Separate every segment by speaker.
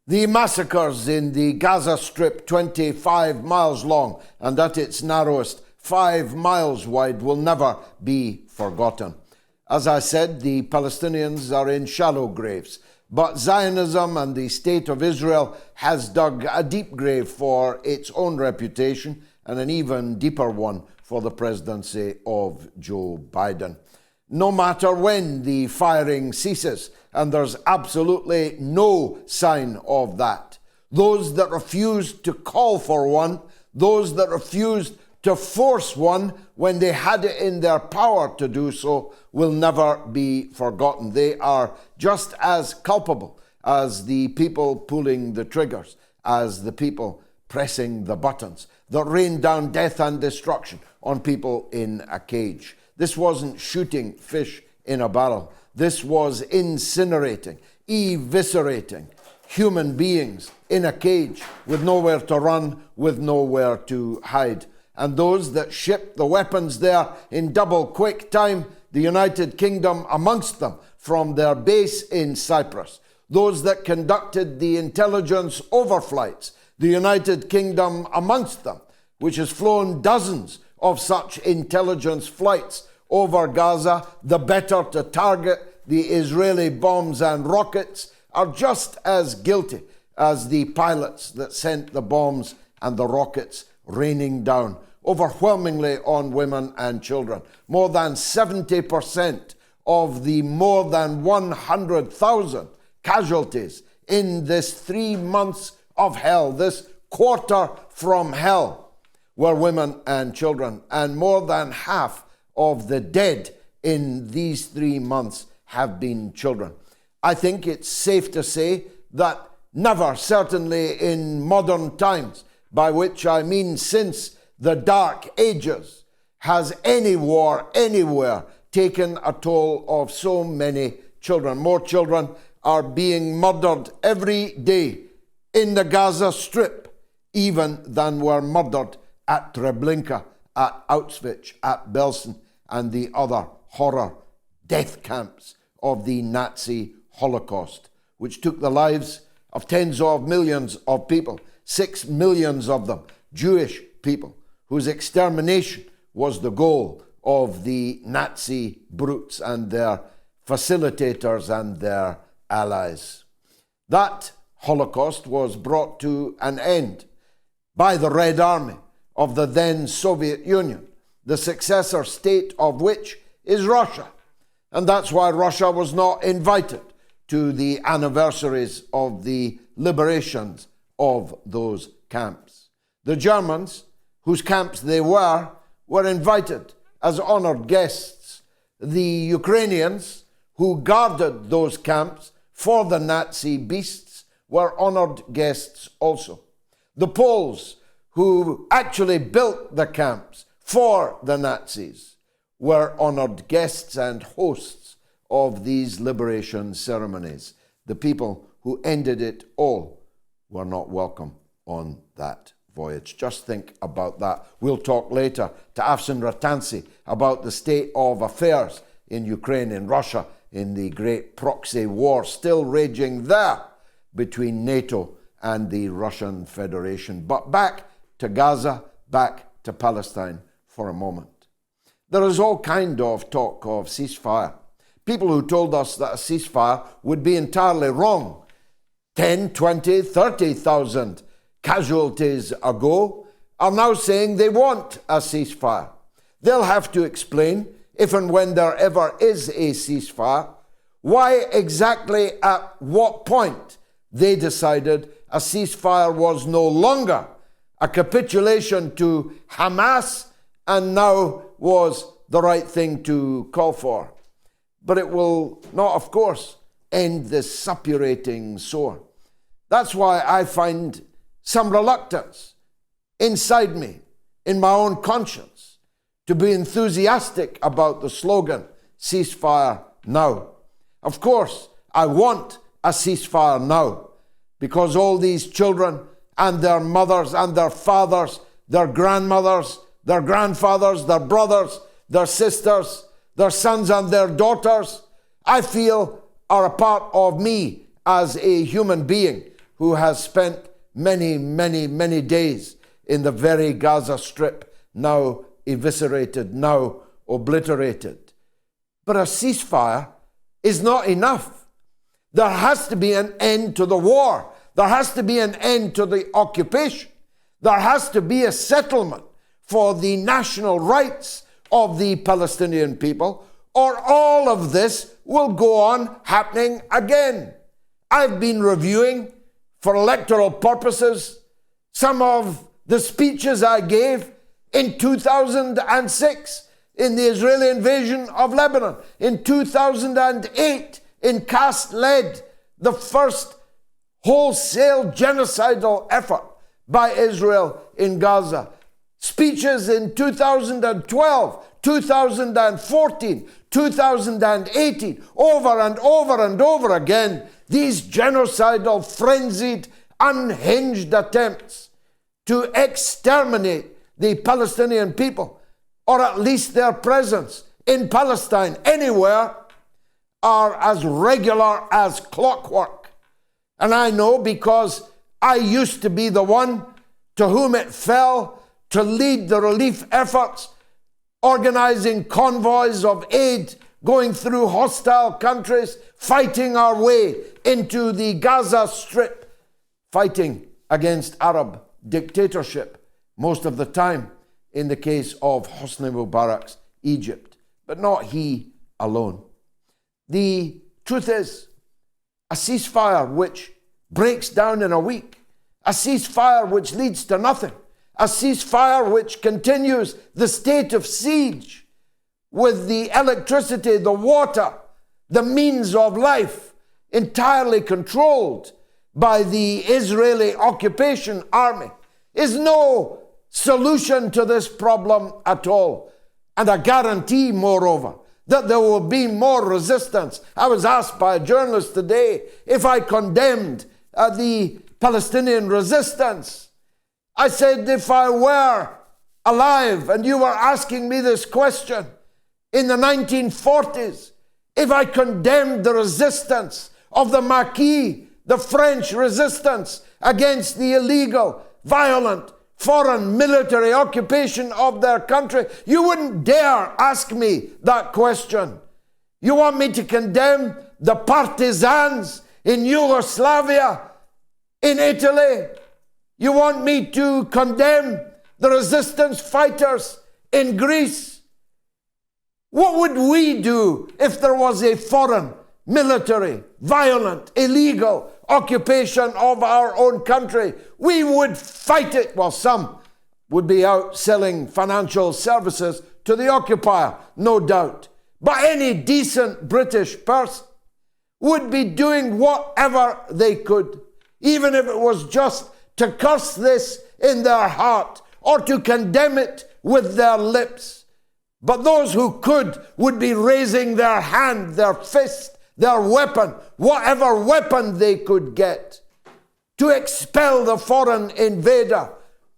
Speaker 1: The massacres in the Gaza Strip, 25 miles long and at its narrowest 5 miles wide, will never be forgotten. As I said, the Palestinians are in shallow graves, but Zionism and the State of Israel has dug a deep grave for its own reputation and an even deeper one for the presidency of Joe Biden. No matter when the firing ceases, and there's absolutely no sign of that, those that refused to call for one, those that refused to force one when they had it in their power to do so, will never be forgotten. They are just as culpable as the people pulling the triggers, as the people pressing the buttons that rain down death and destruction on people in a cage. This wasn't shooting fish in a barrel. This was incinerating, eviscerating human beings in a cage with nowhere to run, with nowhere to hide. And those that shipped the weapons there in double quick time, the United Kingdom amongst them, from their base in Cyprus. Those that conducted the intelligence overflights, the United Kingdom amongst them, which has flown dozens of such intelligence flights over Gaza, the better to target the Israeli bombs and rockets, are just as guilty as the pilots that sent the bombs and the rockets raining down overwhelmingly on women and children. More than 70% of the more than 100,000 casualties in this 3 months of hell, this quarter from hell, were women and children. And more than half of the dead in these 3 months have been children. I think it's safe to say that never, certainly in modern times, by which I mean since the Dark Ages, has any war anywhere taken a toll of so many children. More children are being murdered every day in the Gaza Strip, even than were murdered at Treblinka, at Auschwitz, at Belsen, and the other horror death camps of the Nazi Holocaust, which took the lives of tens of millions of people, 6 million of them Jewish people, whose extermination was the goal of the Nazi brutes and their facilitators and their allies. That Holocaust was brought to an end by the Red Army of the then Soviet Union, the successor state of which is Russia. And that's why Russia was not invited to the anniversaries of the liberations of those camps. The Germans, whose camps they were invited as honored guests. The Ukrainians, who guarded those camps for the Nazi beasts, were honored guests also. The Poles, who actually built the camps for the Nazis, were honored guests and hosts of these liberation ceremonies. The people who ended it all were not welcome on that voyage. Just think about that. We'll talk later to Afshin Ratansi about the state of affairs in Ukraine, in Russia, in the great proxy war still raging there between NATO and the Russian Federation. But back to Gaza, back to Palestine for a moment. There is all kind of talk of ceasefire. People who told us that a ceasefire would be entirely wrong 10, 20, 30,000 casualties ago are now saying they want a ceasefire. They'll have to explain, if and when there ever is a ceasefire, why exactly at what point they decided a ceasefire was no longer a capitulation to Hamas and now was the right thing to call for. But it will not, of course, end this suppurating sore. That's why I find some reluctance inside me, in my own conscience, to be enthusiastic about the slogan, ceasefire now. Of course, I want a ceasefire now, because all these children and their mothers and their fathers, their grandmothers, their grandfathers, their brothers, their sisters, their sons and their daughters, I feel are a part of me as a human being who has spent many, many, many days in the very Gaza Strip, now eviscerated, now obliterated. But a ceasefire is not enough. There has to be an end to the war. There has to be an end to the occupation. There has to be a settlement for the national rights of the Palestinian people, or all of this will go on happening again. I've been reviewing, for electoral purposes, some of the speeches I gave in 2006 in the Israeli invasion of Lebanon. In 2008, in Cast led the first wholesale genocidal effort by Israel in Gaza. Speeches in 2012, 2014, 2018, over and over and over again, these genocidal, frenzied, unhinged attempts to exterminate the Palestinian people, or at least their presence in Palestine, anywhere, are as regular as clockwork. And I know because I used to be the one to whom it fell to lead the relief efforts, organizing convoys of aid going through hostile countries, fighting our way into the Gaza Strip, fighting against Arab dictatorship, most of the time in the case of Hosni Mubarak's Egypt, but not he alone. The truth is, a ceasefire which breaks down in a week, a ceasefire which leads to nothing, a ceasefire which continues the state of siege with the electricity, the water, the means of life entirely controlled by the Israeli occupation army, is no solution to this problem at all. And I guarantee, moreover, that there will be more resistance. I was asked by a journalist today if I condemned the Palestinian resistance. I said, if I were alive and you were asking me this question in the 1940s, if I condemned the resistance of the Maquis, the French resistance against the illegal, violent, foreign military occupation of their country, you wouldn't dare ask me that question. You want me to condemn the partisans in Yugoslavia, in Italy? You want me to condemn the resistance fighters in Greece? What would we do if there was a foreign, military, violent, illegal occupation of our own country? We would fight it. Well, some would be out selling financial services to the occupier, no doubt. But any decent British person would be doing whatever they could, even if it was just to curse this in their heart or to condemn it with their lips. But those who could would be raising their hand, their fist, their weapon, whatever weapon they could get, to expel the foreign invader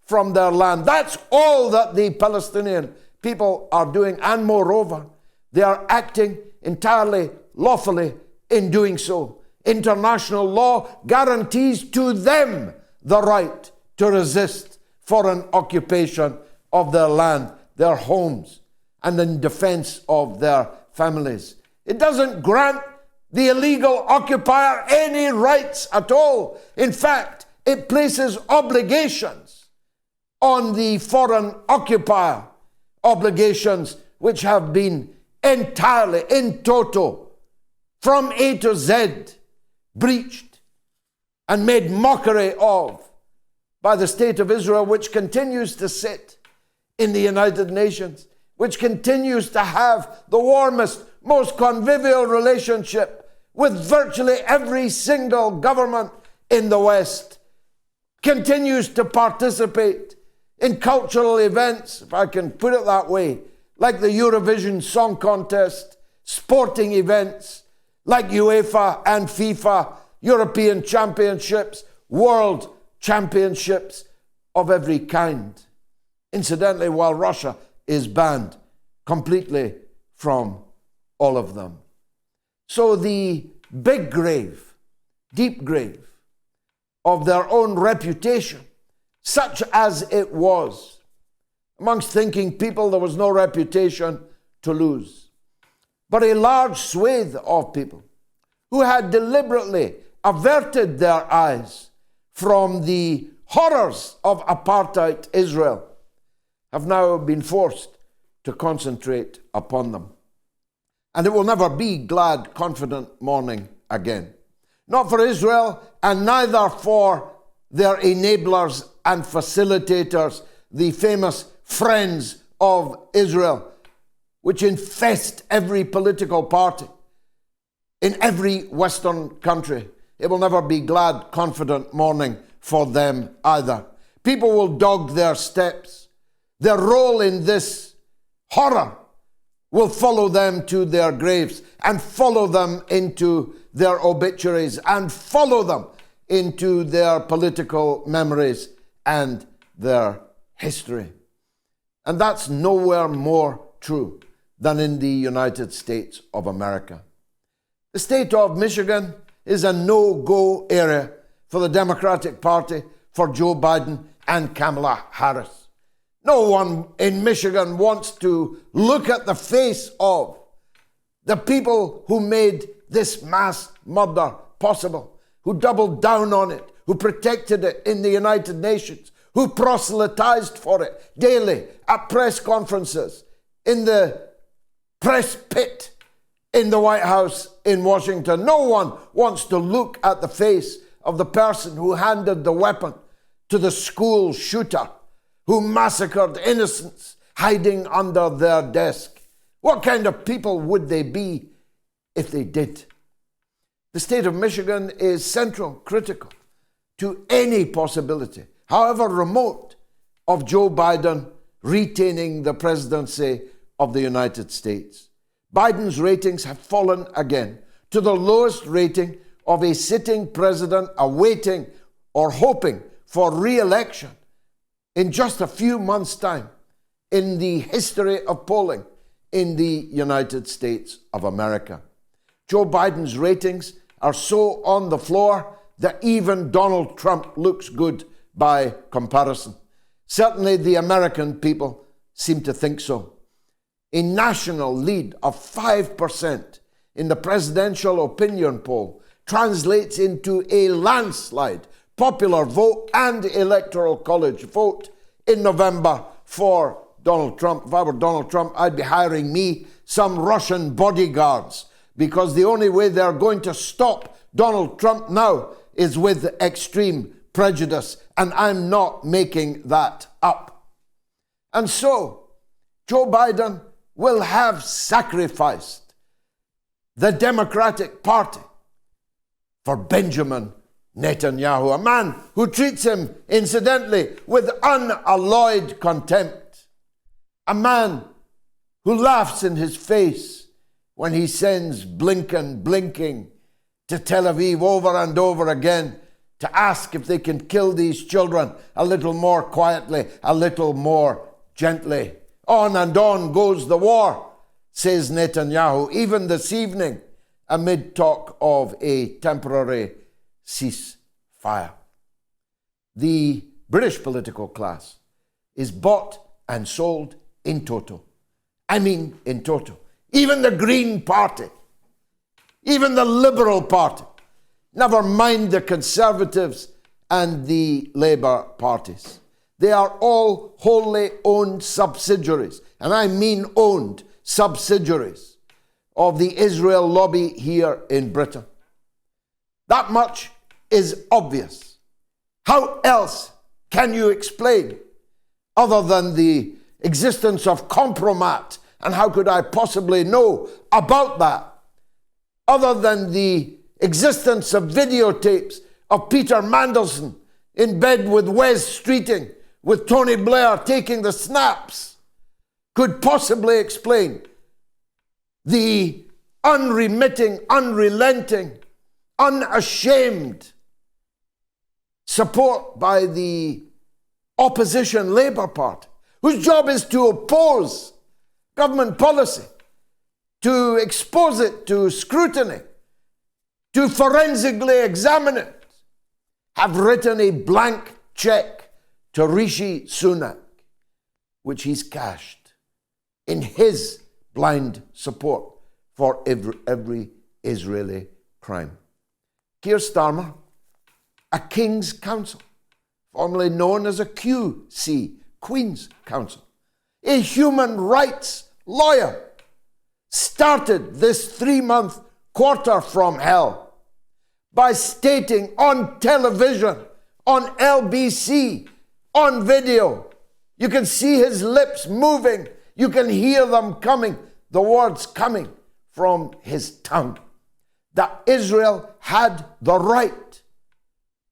Speaker 1: from their land. That's all that the Palestinian people are doing, and moreover, they are acting entirely lawfully in doing so. International law guarantees to them the right to resist foreign occupation of their land, their homes, and in defense of their families. It doesn't grant the illegal occupier any rights at all. In fact, it places obligations on the foreign occupier, obligations which have been entirely, in toto, from A to Z, breached and made mockery of by the State of Israel, which continues to sit in the United Nations, which continues to have the warmest, most convivial relationship with virtually every single government in the West, continues to participate in cultural events, if I can put it that way, like the Eurovision Song Contest, sporting events like UEFA and FIFA, European Championships, World Championships of every kind. Incidentally, while Russia is banned completely from all of them. So the big grave, deep grave, of their own reputation, such as it was. Amongst thinking people, there was no reputation to lose. But a large swathe of people who had deliberately averted their eyes from the horrors of apartheid Israel have now been forced to concentrate upon them. And it will never be glad, confident morning again. Not for Israel, and neither for their enablers and facilitators, the famous friends of Israel, which infest every political party in every Western country. It will never be glad, confident morning for them either. People will dog their steps. Their role in this horror will follow them to their graves and follow them into their obituaries and follow them into their political memories and their history. And that's nowhere more true than in the United States of America. The state of Michigan is a no-go area for the Democratic Party, for Joe Biden and Kamala Harris. No one in Michigan wants to look at the face of the people who made this mass murder possible, who doubled down on it, who protected it in the United Nations, who proselytized for it daily at press conferences, in the press pit in the White House in Washington. No one wants to look at the face of the person who handed the weapon to the school shooter, who massacred innocents hiding under their desk. What kind of people would they be if they did? The state of Michigan is central, critical to any possibility, however remote, of Joe Biden retaining the presidency of the United States. Biden's ratings have fallen again to the lowest rating of a sitting president awaiting or hoping for re-election in just a few months' time in the history of polling in the United States of America. Joe Biden's ratings are so on the floor that even Donald Trump looks good by comparison. Certainly the American people seem to think so. A national lead of 5% in the presidential opinion poll translates into a landslide popular vote and electoral college vote in November for Donald Trump. If I were Donald Trump, I'd be hiring me some Russian bodyguards, because the only way they're going to stop Donald Trump now is with extreme prejudice, and I'm not making that up. And so, Joe Biden will have sacrificed the Democratic Party for Benjamin Netanyahu, a man who treats him, incidentally, with unalloyed contempt, a man who laughs in his face when he sends Blinken blinking to Tel Aviv over and over again to ask if they can kill these children a little more quietly, a little more gently. On and on goes the war, says Netanyahu, even this evening, amid talk of a temporary ceasefire. The British political class is bought and sold in toto. I mean in toto. Even the Green Party, even the Liberal Party, never mind the Conservatives and the Labour parties. They are all wholly owned subsidiaries, and I mean owned subsidiaries of the Israel lobby here in Britain. That much is obvious. How else can you explain, other than the existence of compromat, and how could I possibly know about that, other than the existence of videotapes of Peter Mandelson in bed with Wes Streeting, with Tony Blair taking the snaps, could possibly explain the unremitting, unrelenting, unashamed support by the opposition Labour Party, whose job is to oppose government policy, to expose it to scrutiny, to forensically examine it, have written a blank cheque to Rishi Sunak, which he's cashed in his blind support for every Israeli crime. Keir Starmer, a King's Counsel, formerly known as a QC, Queen's Counsel, a human rights lawyer, started this 3-month quarter from hell by stating on television, on LBC, on video, you can see his lips moving, you can hear them coming, the words coming from his tongue, that Israel had the right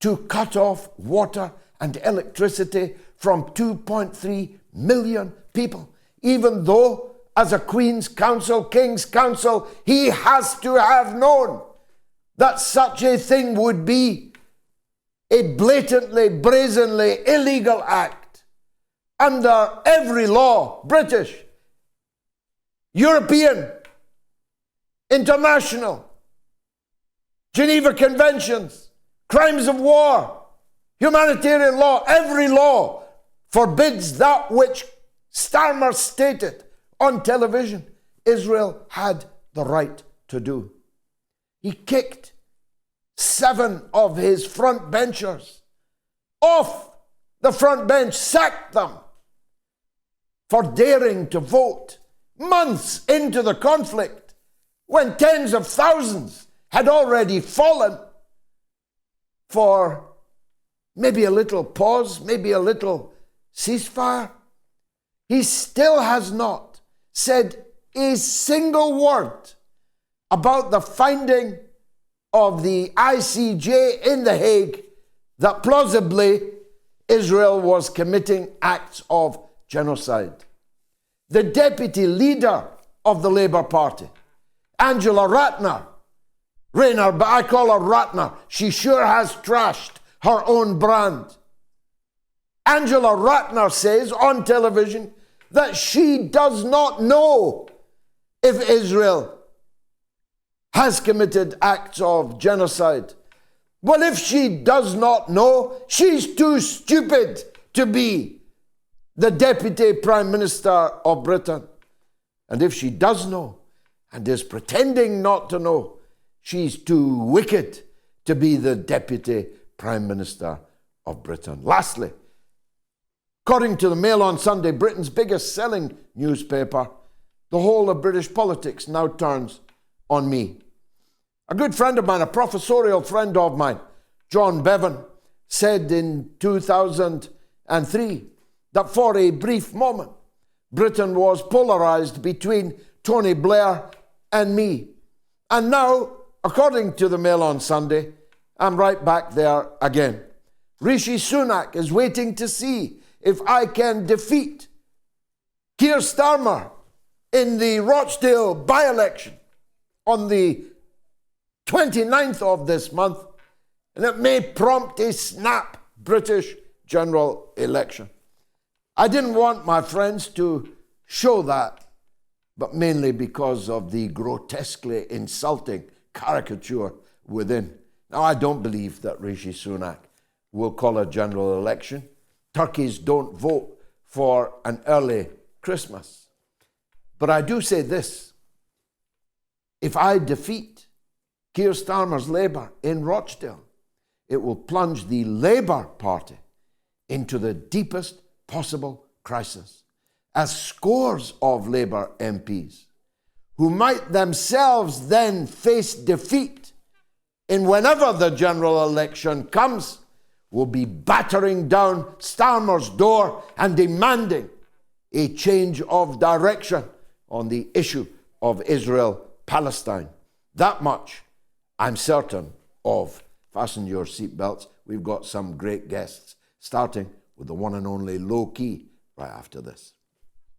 Speaker 1: to cut off water and electricity from 2.3 million people, even though as a Queen's Counsel, King's Counsel, he has to have known that such a thing would be a blatantly, brazenly illegal act under every law, British, European, international, Geneva Conventions, crimes of war, humanitarian law. Every law forbids that which Starmer stated on television Israel had the right to do. He kicked 7 of his front benchers off the front bench, sacked them for daring to vote months into the conflict when tens of thousands had already fallen for maybe a little pause, maybe a little ceasefire. He still has not said a single word about the finding of the ICJ in The Hague that plausibly Israel was committing acts of genocide. The deputy leader of the Labour Party, Angela Rayner, but I call her Ratner, she sure has trashed her own brand. Angela Ratner says on television that she does not know if Israel has committed acts of genocide. Well, if she does not know, she's too stupid to be the Deputy Prime Minister of Britain. And if she does know and is pretending not to know, she's too wicked to be the Deputy Prime Minister of Britain. Lastly, according to the Mail on Sunday, Britain's biggest selling newspaper, the whole of British politics now turns on me. A good friend of mine, a professorial friend of mine, John Bevan, said in 2003 that for a brief moment, Britain was polarised between Tony Blair and me. And now, according to the Mail on Sunday, I'm right back there again. Rishi Sunak is waiting to see if I can defeat Keir Starmer in the Rochdale by-election on the 29th of this month, and it may prompt a snap British general election. I didn't want my friends to show that, but mainly because of the grotesquely insulting caricature within. Now, I don't believe that Rishi Sunak will call a general election. Turkeys don't vote for an early Christmas. But I do say this: if I defeat Keir Starmer's Labour in Rochdale, it will plunge the Labour Party into the deepest possible crisis, as scores of Labour MPs, who might themselves then face defeat in whenever the general election comes, will be battering down Starmer's door and demanding a change of direction on the issue of Israel-Palestine. That much I'm certain of. Fasten your seatbelts. We've got some great guests, starting with the one and only Low Key right after this.